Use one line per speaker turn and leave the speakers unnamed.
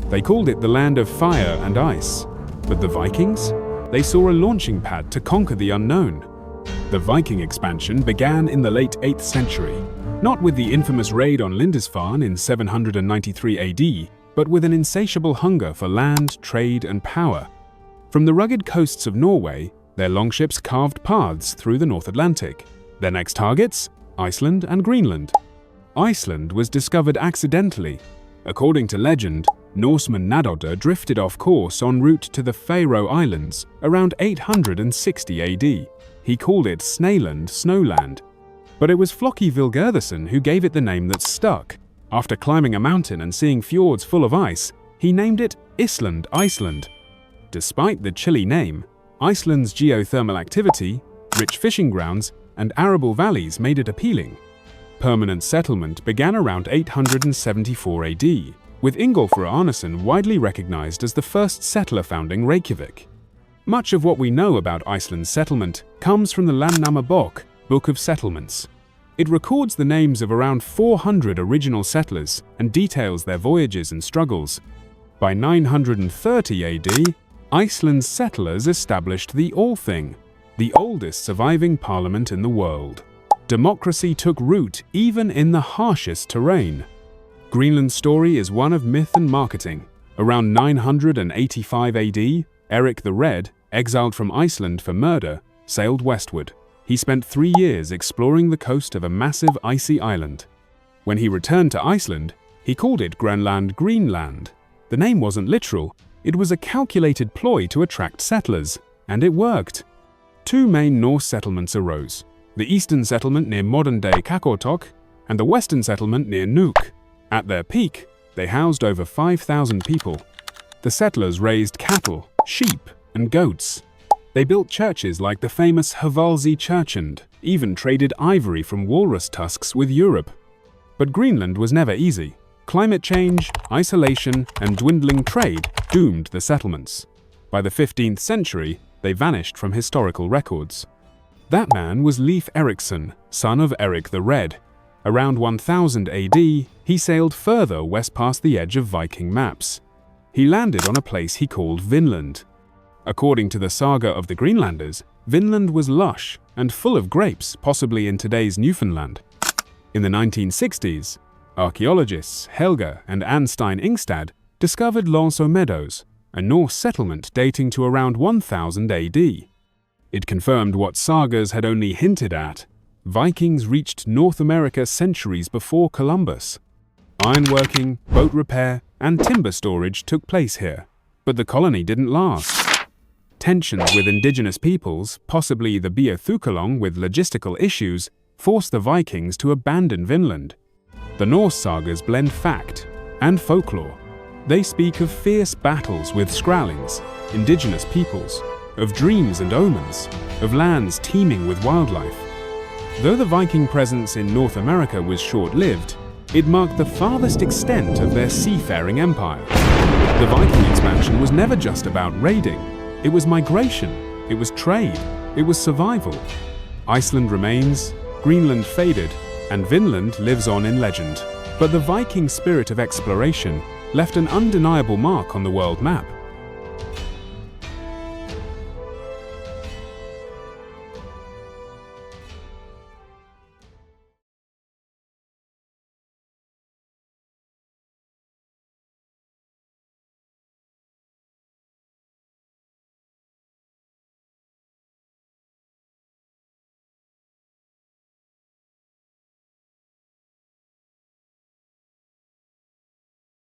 They called it the land of fire and ice. But the Vikings? They saw a launching pad to conquer the unknown. The Viking expansion began in the late 8th century, not with the infamous raid on Lindisfarne in 793 AD, but with an insatiable hunger for land, trade, and power. From the rugged coasts of Norway, their longships carved paths through the North Atlantic. Their next targets? Iceland and Greenland. Iceland was discovered accidentally. According to legend, Norseman Naddodr drifted off course en route to the Faroe Islands around 860 AD. He called it Snaeland, Snowland. But it was Floki Vilgerðarson who gave it the name that stuck. After climbing a mountain and seeing fjords full of ice, he named it Island, Iceland. Despite the chilly name, Iceland's geothermal activity, rich fishing grounds, and arable valleys made it appealing. Permanent settlement began around 874 AD, with Ingólfur Arnason widely recognized as the first settler founding Reykjavik. Much of what we know about Iceland's settlement comes from the Landnámabók, Book of Settlements. It records the names of around 400 original settlers and details their voyages and struggles. By 930 AD, Iceland's settlers established the Althing, the oldest surviving parliament in the world. Democracy took root even in the harshest terrain. Greenland's story is one of myth and marketing. Around 985 AD, Erik the Red, exiled from Iceland for murder, sailed westward. He spent 3 years exploring the coast of a massive icy island. When he returned to Iceland, he called it Greenland. The name wasn't literal, it was a calculated ploy to attract settlers, and it worked. 2 main Norse settlements arose, the eastern settlement near modern-day Qaqortoq and the western settlement near Nuuk. At their peak, they housed over 5,000 people. The settlers raised cattle, sheep, and goats. They built churches like the famous Hvalsey Church and even traded ivory from walrus tusks with Europe. But Greenland was never easy. Climate change, isolation, and dwindling trade doomed the settlements. By the 15th century, they vanished from historical records. That man was Leif Erikson, son of Erik the Red. Around 1000 AD, he sailed further west past the edge of Viking maps. He landed on a place he called Vinland. According to the saga of the Greenlanders, Vinland was lush and full of grapes, possibly in today's Newfoundland. In the 1960s, archaeologists Helga and Anstein Ingstad discovered Lonsö Meadows, a Norse settlement dating to around 1000 AD. It confirmed what sagas had only hinted at. Vikings reached North America centuries before Columbus. Ironworking, boat repair, and timber storage took place here, but the colony didn't last. Tensions with indigenous peoples, possibly the Beothukalong with logistical issues, forced the Vikings to abandon Vinland. The Norse sagas blend fact and folklore. They speak of fierce battles with Skrælings, indigenous peoples, of dreams and omens, of lands teeming with wildlife. Though the Viking presence in North America was short-lived, it marked the farthest extent of their seafaring empire. The Viking expansion was never just about raiding. It was migration, it was trade, it was survival. Iceland remains, Greenland faded, and Vinland lives on in legend. But the Viking spirit of exploration left an undeniable mark on the world map.